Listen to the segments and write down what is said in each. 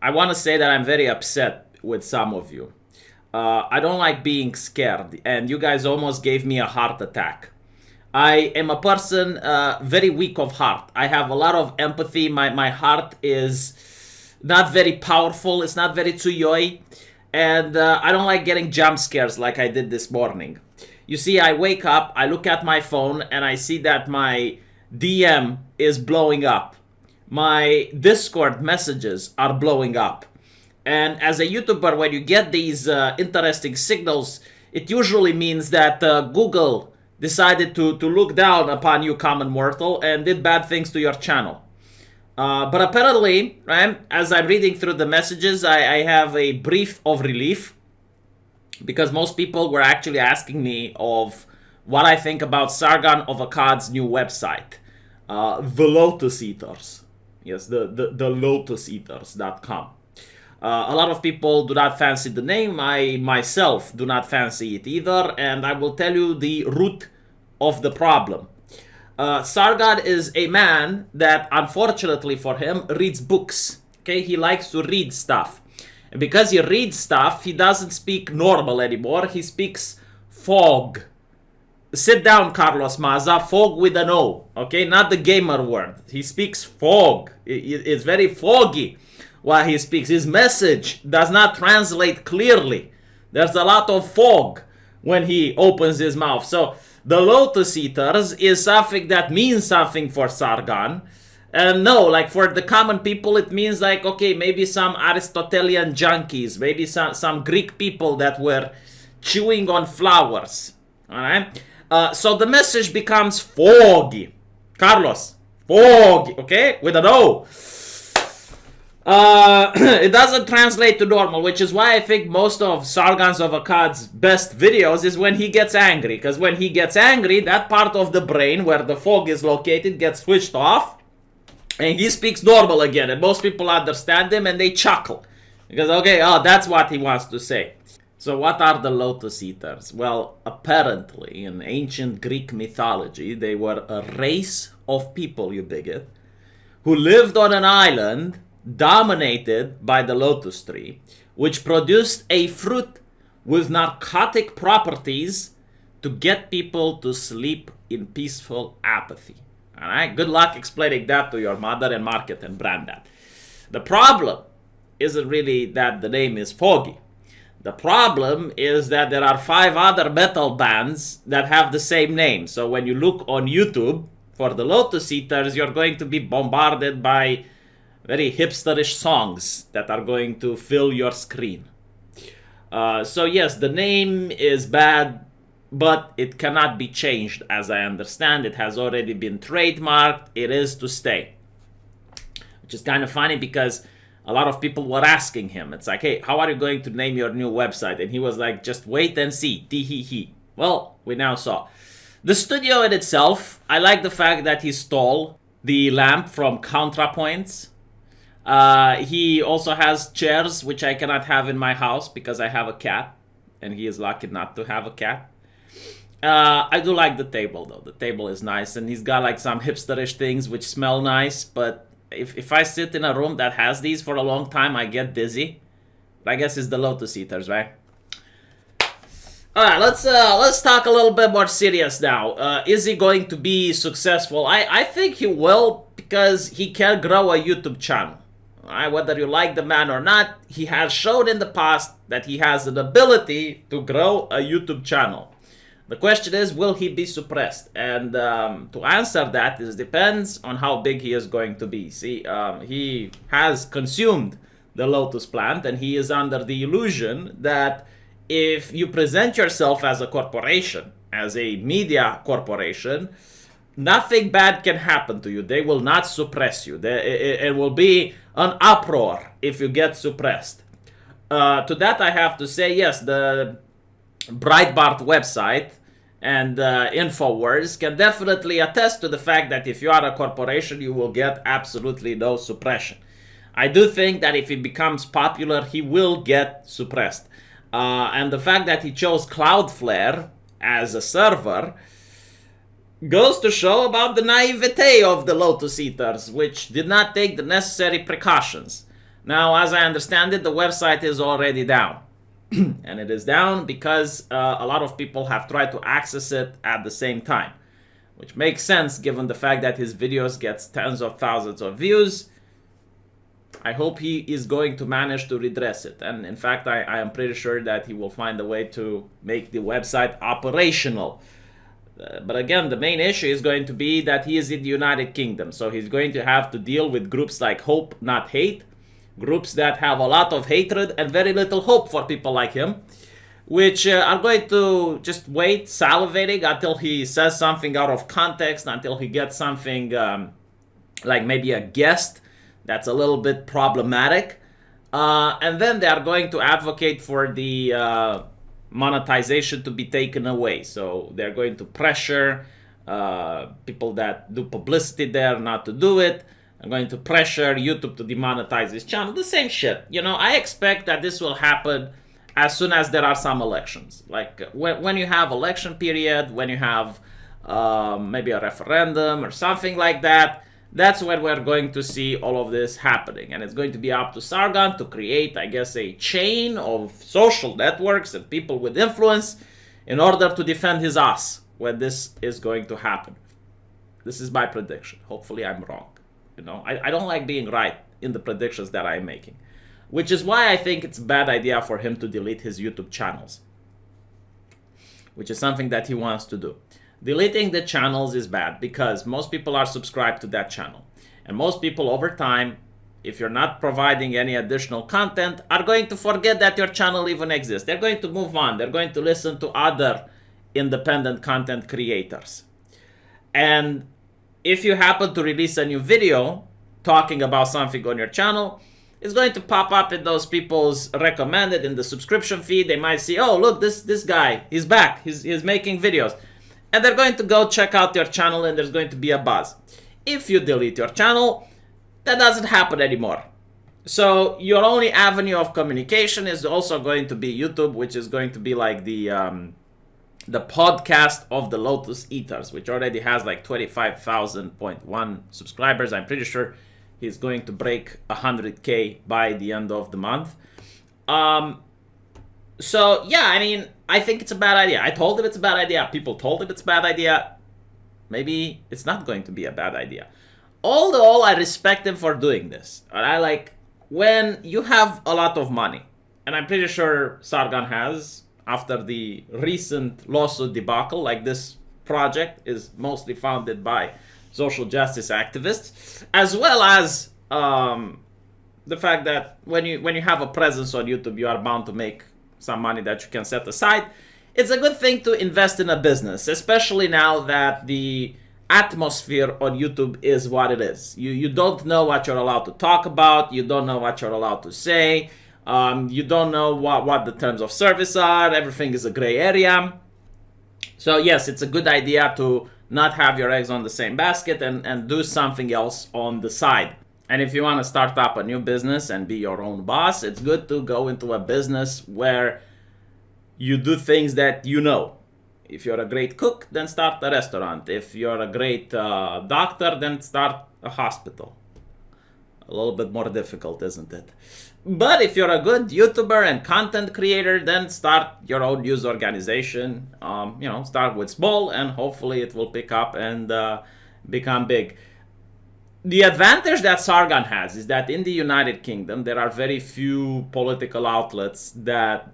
I want to say that I'm very upset with some of you. I don't like being scared, and you guys almost gave me a heart attack. I am a person very weak of heart. I have a lot of empathy. My heart is not very powerful. It's not very tsuyoi. And I don't like getting jump scares like I did this morning. You see, I wake up, I look at my phone, and I see that my DM is blowing up. My Discord messages are blowing up. And as a YouTuber, when you get these interesting signals, it usually means that Google decided to look down upon you, common mortal, and did bad things to your channel. But apparently, right, as I'm reading through the messages, I have a brief of relief, because most people were actually asking me of what I think about Sargon of Akkad's new website, the Lotus Eaters. Yes, the lotuseaters.com. A lot of people do not fancy the name. I myself do not fancy it either, and I will tell you the root of the problem. Sargon is a man that, unfortunately for him, reads books. Okay, he likes to read stuff. And because he reads stuff, he doesn't speak normal anymore. He speaks fog. Sit down, Carlos Maza. Fog with an O. Okay, not the gamer word. He speaks fog. It's very foggy while he speaks. His message does not translate clearly. There's a lot of fog when he opens his mouth. So the Lotus Eaters is something that means something for Sargon. And no, like for the common people, it means like, okay, maybe some Aristotelian junkies, maybe some Greek people that were chewing on flowers. All right? So the message becomes foggy. Carlos, foggy, okay? With an O. It doesn't translate to normal, which is why I think most of Sargon of Akkad's best videos is when he gets angry. Because when he gets angry, that part of the brain where the fog is located gets switched off, and he speaks normal again. And most people understand him and they chuckle. Because, okay, oh, that's what he wants to say. So what are the Lotus Eaters? Well, apparently, in ancient Greek mythology, they were a race of people, you bigot, who lived on an island dominated by the lotus tree, which produced a fruit with narcotic properties to get people to sleep in peaceful apathy. All right, good luck explaining that to your mother and market and brand that. The problem isn't really that the name is foggy. The problem is that there are 5 other metal bands that have the same name. So when you look on YouTube for the Lotus Eaters, you're going to be bombarded by very hipsterish songs that are going to fill your screen. So yes, the name is bad, but it cannot be changed, as I understand. It has already been trademarked. It is to stay. Which is kind of funny because a lot of people were asking him. It's like, hey, how are you going to name your new website? And he was like, just wait and see. Tee-hee-hee. Well, we now saw. The studio in itself, I like the fact that he stole the lamp from ContraPoints. He also has chairs, which I cannot have in my house because I have a cat. And he is lucky not to have a cat. I do like the table, though. The table is nice. And he's got like some hipsterish things which smell nice. But if I sit in a room that has these for a long time, I get dizzy. I guess it's the Lotus Eaters, right? Alright, let's talk a little bit more serious now. Is he going to be successful? I think he will, because he can grow a YouTube channel. Alright, whether you like the man or not, he has shown in the past that he has an ability to grow a YouTube channel. The question is, will he be suppressed? And to answer that, it depends on how big he is going to be. See, he has consumed the lotus plant, and he is under the illusion that if you present yourself as a corporation, as a media corporation, nothing bad can happen to you. They will not suppress you. It will be an uproar if you get suppressed. To that I have to say, yes, the Breitbart website and InfoWars can definitely attest to the fact that if you are a corporation, you will get absolutely no suppression. I do think that if he becomes popular, he will get suppressed. And the fact that he chose Cloudflare as a server goes to show about the naivete of the Lotus Eaters, which did not take the necessary precautions. Now, as I understand it, the website is already down. And it is down because a lot of people have tried to access it at the same time, which makes sense given the fact that his videos get tens of thousands of views. I hope he is going to manage to redress it. And in fact, I am pretty sure that he will find a way to make the website operational. But again, the main issue is going to be that he is in the United Kingdom. So he's going to have to deal with groups like Hope Not Hate, groups that have a lot of hatred and very little hope for people like him, which are going to just wait, salivating until he says something out of context, until he gets something like maybe a guest that's a little bit problematic. And then they are going to advocate for the monetization to be taken away. So they're going to pressure people that do publicity there not to do it. I'm going to pressure YouTube to demonetize his channel. The same shit. You know, I expect that this will happen as soon as there are some elections. Like when you have election period, when you have maybe a referendum or something like that, that's when we're going to see all of this happening. And it's going to be up to Sargon to create, I guess, a chain of social networks and people with influence in order to defend his ass when this is going to happen. This is my prediction. Hopefully I'm wrong. You know, I don't like being right in the predictions that I'm making, which is why I think it's a bad idea for him to delete his YouTube channels, which is something that he wants to do. Deleting the channels is bad because most people are subscribed to that channel. And most people over time, if you're not providing any additional content, are going to forget that your channel even exists. They're going to move on. They're going to listen to other independent content creators. And if you happen to release a new video talking about something on your channel, it's going to pop up in those people's recommended in the subscription feed. They might see, oh, look, this guy, he's back. He's making videos. And they're going to go check out your channel and there's going to be a buzz. If you delete your channel, that doesn't happen anymore. So your only avenue of communication is also going to be YouTube, which is going to be like the podcast of the Lotus Eaters, which already has like 25,000.1 subscribers. I'm pretty sure he's going to break 100K by the end of the month. So yeah, I mean, I think it's a bad idea. I told him it's a bad idea. People told him it's a bad idea. Maybe it's not going to be a bad idea. Although I respect him for doing this. I like when you have a lot of money, and I'm pretty sure Sargon has, after the recent lawsuit debacle, like this project is mostly funded by social justice activists, as well as the fact that when you have a presence on YouTube, you are bound to make some money that you can set aside. It's a good thing to invest in a business, especially now that the atmosphere on YouTube is what it is. You don't know what you're allowed to talk about. You don't know what you're allowed to say. You don't know what the terms of service are. Everything is a gray area. So yes, it's a good idea to not have your eggs on the same basket and do something else on the side. And if you want to start up a new business and be your own boss, it's good to go into a business where you do things that you know. If you're a great cook, then start a restaurant. If you're a great doctor, then start a hospital. A little bit more difficult, isn't it? But if you're a good YouTuber and content creator, then start your own news organization. Start with small and hopefully it will pick up and become big. The advantage that Sargon has is that in the United Kingdom, there are very few political outlets that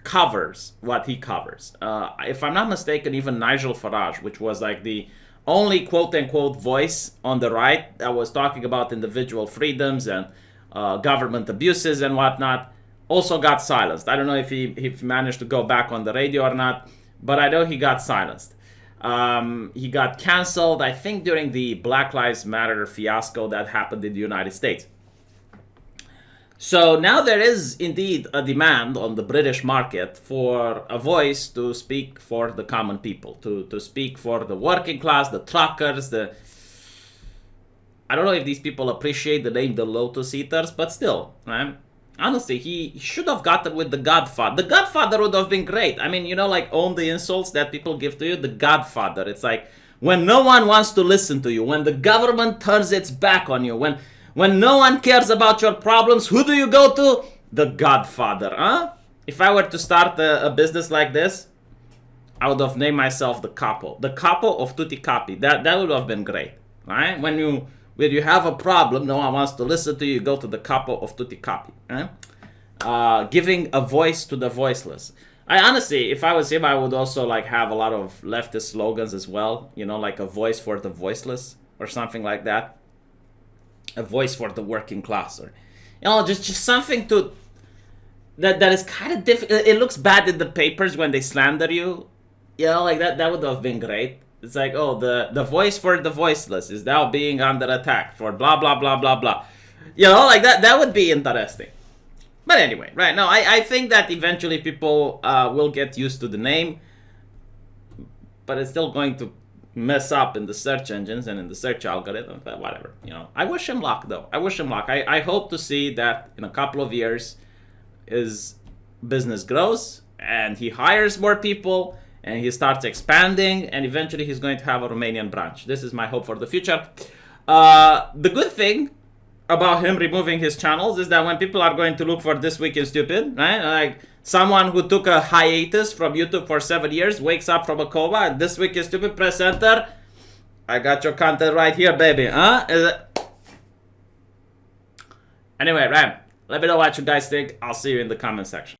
covers what he covers. If I'm not mistaken, even Nigel Farage, which was like the only quote-unquote voice on the right that was talking about individual freedoms and government abuses and whatnot, also got silenced. I don't know if he managed to go back on the radio or not, but I know he got silenced. He got canceled, I think, during the Black Lives Matter fiasco that happened in the United States. So now there is indeed a demand on the British market for a voice to speak for the common people, to speak for the working class, the truckers, I don't know if these people appreciate the name the Lotus Eaters, but still, right? Honestly, he should have gotten with the Godfather. The Godfather would have been great. I mean, like own the insults that people give to you. The Godfather. It's like when no one wants to listen to you, when the government turns its back on you, when When no one cares about your problems, who do you go to? The Godfather, huh? If I were to start a business like this, I would have named myself the Capo of Tutti Capi. That would have been great, right? When you have a problem, no one wants to listen to you, go to the Capo of Tutti Capi, right? Giving a voice to the voiceless. I honestly, if I was him, I would also like have a lot of leftist slogans as well. You know, like a voice for the voiceless or something like that. A voice for the working class, or you know, just something to that is kind of difficult. It looks bad in the papers when they slander you. You know, like that would have been great. It's like, oh, the voice for the voiceless is now being under attack for blah blah blah blah blah. You know, like that would be interesting. But anyway, right now, I think that eventually people will get used to the name, but it's still going to mess up in the search engines and in the search algorithm, but whatever. You know, I wish him luck, though. I wish him luck. I hope to see that in a couple of years, his business grows and he hires more people and he starts expanding, and eventually he's going to have a Romanian branch. This is my hope for the future. The good thing about him removing his channels is that when people are going to look for This Week in Stupid, right? Like someone who took a hiatus from YouTube for 7 years, wakes up from a coma, and This Week in Stupid, press enter. I got your content right here, baby, huh? Anyway, right, let me know what you guys think. I'll see you in the comment section.